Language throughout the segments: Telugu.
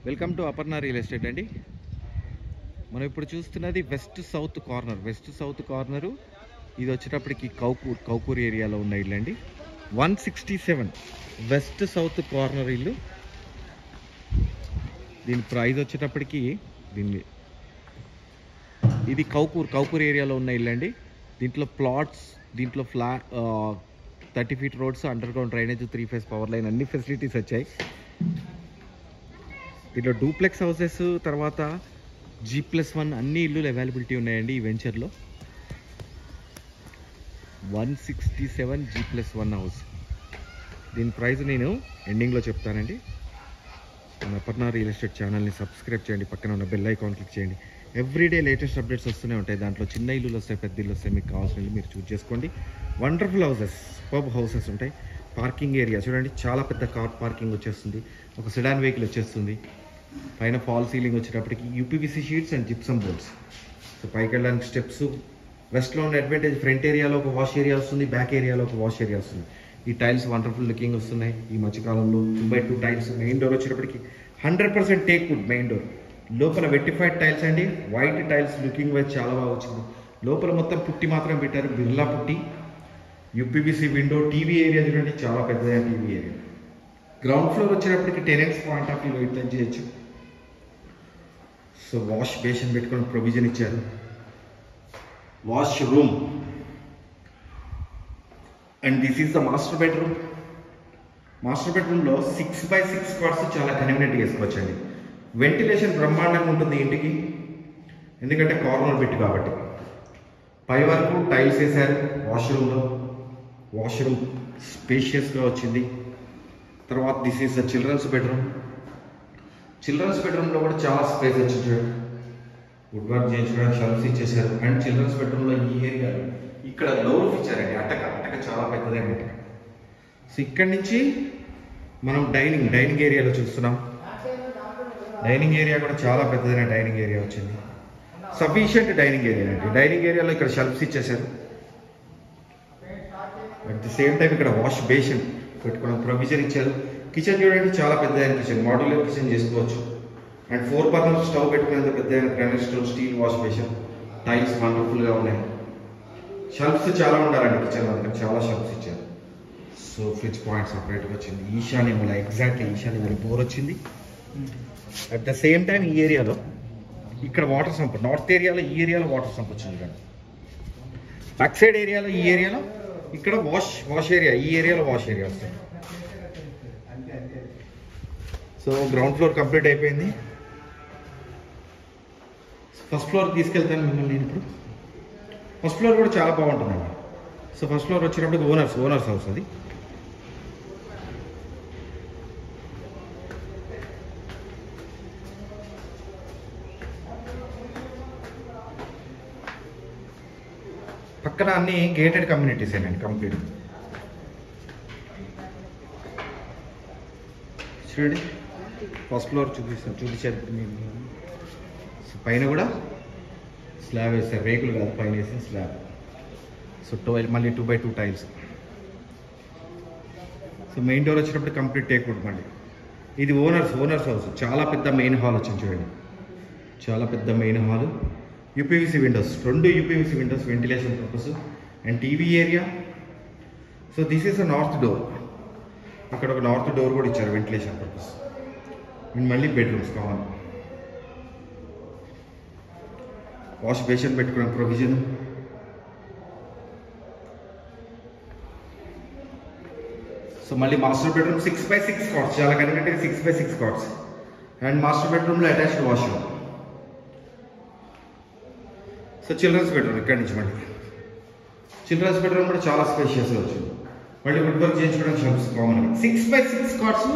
Welcome to Aparna real estate అండి. మనం ఇప్పుడు చూస్తున్నది వెస్ట్ సౌత్ కార్నరు. ఇది వచ్చేటప్పటికి కౌకూర్ ఏరియాలో ఉన్న ఇల్లు అండి. 167 వెస్ట్ సౌత్ కార్నర్ ఇల్లు. దీని ప్రైస్ వచ్చేటప్పటికి ఇది కౌకూర్ ఏరియాలో ఉన్న ఇల్లు అండి. దీంట్లో ప్లాట్స్, దీంట్లో 30 feet roads, under ground drainage, 3 phase power line, అన్ని ఫెసిలిటీస్ వచ్చాయి. దీంట్లో డూప్లెక్స్ హౌసెస్, తర్వాత G+1 అన్ని ఇల్లులు అవైలబిలిటీ ఉన్నాయండి ఈ వెంచర్లో. 167 G+1 హౌస్. దీని ప్రైస్ నేను ఎండింగ్లో చెప్తానండి. మన అపర్ణ రియల్ ఎస్టేట్ ఛానల్ని సబ్స్క్రైబ్ చేయండి, పక్కన ఉన్న బెల్ ఐకాన్ క్లిక్ చేయండి. ఎవ్రీడే లేటెస్ట్ అప్డేట్స్ వస్తూనే ఉంటాయి. దాంట్లో చిన్న ఇల్లులు వస్తాయి, పెద్ద ఇల్లు వస్తాయి. మీకు కావాల్సిన ఇల్లు మీరు చూస్ చేసుకోండి. వండర్ఫుల్ హౌసెస్, సూపర్బ్ హౌసెస్ ఉంటాయి. పార్కింగ్ ఏరియా చూడండి, చాలా పెద్ద కార్ పార్కింగ్ వచ్చేస్తుంది. ఒక సెడాన్ వెహికల్ వచ్చేస్తుంది. పైన ఫాల్ సీలింగ్ వచ్చేటప్పటికి UPVC sheets and gypsum boards. So పైకి వెళ్ళడానికి స్టెప్స్. వెస్ట్లో ఉన్న అడ్వాంటేజ్, ఫ్రంట్ ఏరియాలో ఒక వాష్ ఏరియా వస్తుంది, బ్యాక్ ఏరియాలో ఒక వాష్ ఏరియా వస్తుంది. ఈ టైల్స్ వండర్ఫుల్ లుకింగ్ వస్తున్నాయి ఈ మధ్యకాలంలో. 2x2 tiles. మెయిన్ డోర్ వచ్చేటప్పటికి 100% టేక్ వుడ్ మెయిన్ డోర్. లోపల వెట్టిఫైడ్ టైల్స్ అండి, వైట్ టైల్స్. లుకింగ్ వైజ్ చాలా బాగా వచ్చింది. లోపల మొత్తం పుట్టి మాత్రం పెట్టారు, బిర్లా పుట్టి. UPVC window. టీవీ ఏరియా చూడండి, చాలా పెద్దదైన టీవీ ఏరియా. గ్రౌండ్ ఫ్లోర్ వచ్చేటప్పటికి tenants point of view utilize చేయొచ్చు. సో వాష్ బేసిన్ పెట్టుకొని ప్రొవిజన్ ఇచ్చారు. Wash room. And this is the master bedroom. Master బెడ్రూమ్లో 6x6 కార్డ్స్ చాలా కన్వీనియంట్గా వేసుకోవచ్చండి. వెంటిలేషన్ బ్రహ్మాండంగా ఉంటుంది ఇంటికి, ఎందుకంటే కార్నర్ బిట్ కాబట్టి. పై వరకు టైల్స్ వేశారు. వాష్రూమ్ స్పేషియస్గా వచ్చింది. తర్వాత this is the children's bedroom. Children's బెడ్రూమ్లో కూడా చాలా స్పేస్ వచ్చింది. వుడ్ వర్క్ చేయించడానికి షెల్ఫ్స్ ఇచ్చేసారు. అండ్ చిల్డ్రన్స్ బెడ్రూమ్లో ఈ ఏరియా ఇక్కడ లోర్ ఇచ్చారండి. అటక చాలా పెద్దదైన అటక. సో ఇక్కడి నుంచి మనం డైనింగ్ ఏరియాలో చూస్తున్నాం. డైనింగ్ ఏరియా కూడా చాలా పెద్దదైన డైనింగ్ ఏరియా వచ్చింది. సఫిషియంట్ డైనింగ్ ఏరియా అండి. డైనింగ్ ఏరియాలో ఇక్కడ షెల్ఫ్స్ ఇచ్చేసారు. అట్ ది సేమ్ టైం ఇక్కడ వాష్ బేసిన్ పెట్టుకోవడం ప్రొవిజన్ ఇచ్చారు. కిచెన్ చూడండి, చాలా పెద్దదైన కిచెన్. మోడ్యులర్ కిచెన్ చేసుకోవచ్చు. అండ్ 4 బర్నర్ స్టవ్ పెట్టుకునేంత పెద్దదైన granite stove, steel wash basin. Tiles వండర్ఫుల్గా ఉన్నాయి. షెల్ఫ్స్ చాలా ఉండాలండి కిచెన్, అందుకని చాలా షెల్ఫ్స్ ఇచ్చారు. సో ఫ్రిడ్జ్ పాయింట్ సపరేట్గా వచ్చింది. ఈశాన్యం బోర్ వచ్చింది. అట్ ద సేమ్ టైం ఈ ఏరియాలో ఇక్కడ వాటర్ సంప్, నార్త్ ఏరియాలో ఈ ఏరియాలో వాటర్ సంప్ వచ్చింది కానీ, బ్యాక్ సైడ్ ఏరియాలో ఈ ఏరియాలో ఇక్కడ వాష్ ఏరియా, ఈ ఏరియాలో వాష్ ఏరియా వస్తుంది. సో గ్రౌండ్ ఫ్లోర్ కంప్లీట్ అయిపోయింది. ఫస్ట్ ఫ్లోర్ తీసుకెళ్తాను మిమ్మల్ని నేను ఇప్పుడు. ఫస్ట్ ఫ్లోర్ కూడా చాలా బాగుంటుందండి. సో ఫస్ట్ ఫ్లోర్ వచ్చినప్పుడు ఓనర్స్ హౌస్ అది. పక్కన అన్ని గేటెడ్ కమ్యూనిటీస్ అండి కంప్లీట్. చూడండి, ఫస్ట్ ఫ్లోర్ చూపించారు. పైన కూడా స్లాబ్ వేస్తారు, రేకులు కాదు, పైన వేసిన స్లాబ్. సో మళ్ళీ 2x2 tiles. So main door వచ్చినప్పుడు కంప్లీట్ టేక్ వుడ్. మళ్ళీ ఇది ఓనర్స్ హౌస్. చాలా పెద్ద మెయిన్ హాల్ వచ్చింది చూడండి, చాలా పెద్ద main hall. UPVC windows, 2 UPVC windows ventilation purpose. And TV area. So this is a north door. అక్కడ ఒక నార్త్ డోర్ కూడా ఇచ్చారు వెంటిలేషన్ పర్పస్. అండ్ మళ్ళీ బెడ్రూమ్స్ కావాలి. వాష్ బేసిన్ పెట్టుకున్న ప్రొవిజన్. సో మళ్ళీ మాస్టర్ బెడ్రూమ్ 6x6 కార్డ్స్, చాలా కన్వీనియంట్గా 6x6 కార్డ్స్. అండ్ మాస్టర్ బెడ్రూమ్లో attached washroom. So children's bedroom ఇక్కడి నుంచి మళ్ళీ చిల్డ్రన్స్ బెడ్రూమ్ కూడా చాలా స్పేషియస్గా వచ్చింది. మళ్ళీ వుడ్ వర్క్ చేయించుకోవడానికి షెల్ఫ్స్ కామన్గా. 6x6 కార్డ్స్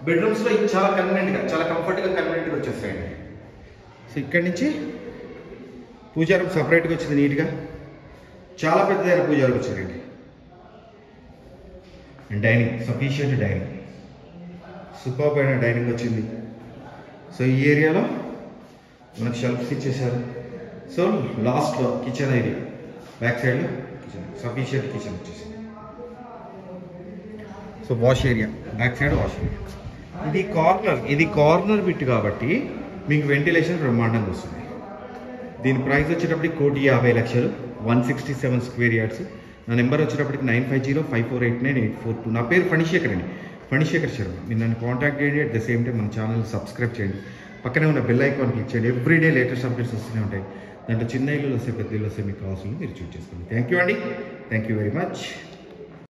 బెడ్రూమ్స్లో చాలా కన్వీనియంట్గా, చాలా కన్వీనియంట్గా వచ్చేస్తాయండి. సో ఇక్కడి నుంచి పూజా రూమ్ సపరేట్గా వచ్చింది నీట్గా. చాలా పెద్దదైన పూజా రూమ్ వచ్చిందండి. And dining, sufficient dining, superb అయిన డైనింగ్ వచ్చింది. సో ఈ ఏరియాలో మనకు షెల్ఫ్స్ ఇచ్చేసారు. సో లాస్ట్లో కిచెన్ ఏరియా, బ్యాక్ సైడ్లో కిచెన్, సఫిషియంట్ కిచెన్ వచ్చేసింది. So wash area, back side wash area. ఇది కార్నర్ బిట్ కాబట్టి మీకు వెంటిలేషన్ బ్రహ్మాండంగా వస్తుంది. దీని ప్రైస్ వచ్చేటప్పటికి 1,50,00,000, 167 స్క్వేర్ యార్డ్స్. నా నెంబర్ వచ్చేటప్పటికి 9505489842. నా పేరు ఫణిశేఖర్ అండి, ఫణిశేఖర్ శర్మ. మీరు నన్ను కాంటాక్ట్ చేయండి. అట్ ద సేమ్ టైం మన ఛానల్ని సబ్స్క్రైబ్ చేయండి. పక్కనే ఉన్న బెల్ ఐకాన్ క్లిక్ చేయండి. ఎవ్రీడే లేటెస్ట్ అప్డేట్స్ వస్తూనే ఉంటాయి. దాంట్లో చిన్న ఇల్లు వస్తే, పెద్ద ఇల్లు వస్తే, మీకు కావాల్సింది మీరు చూస్ చేసుకోండి. థ్యాంక్ యూ అండి, థ్యాంక్ యూ వెరీ మచ్.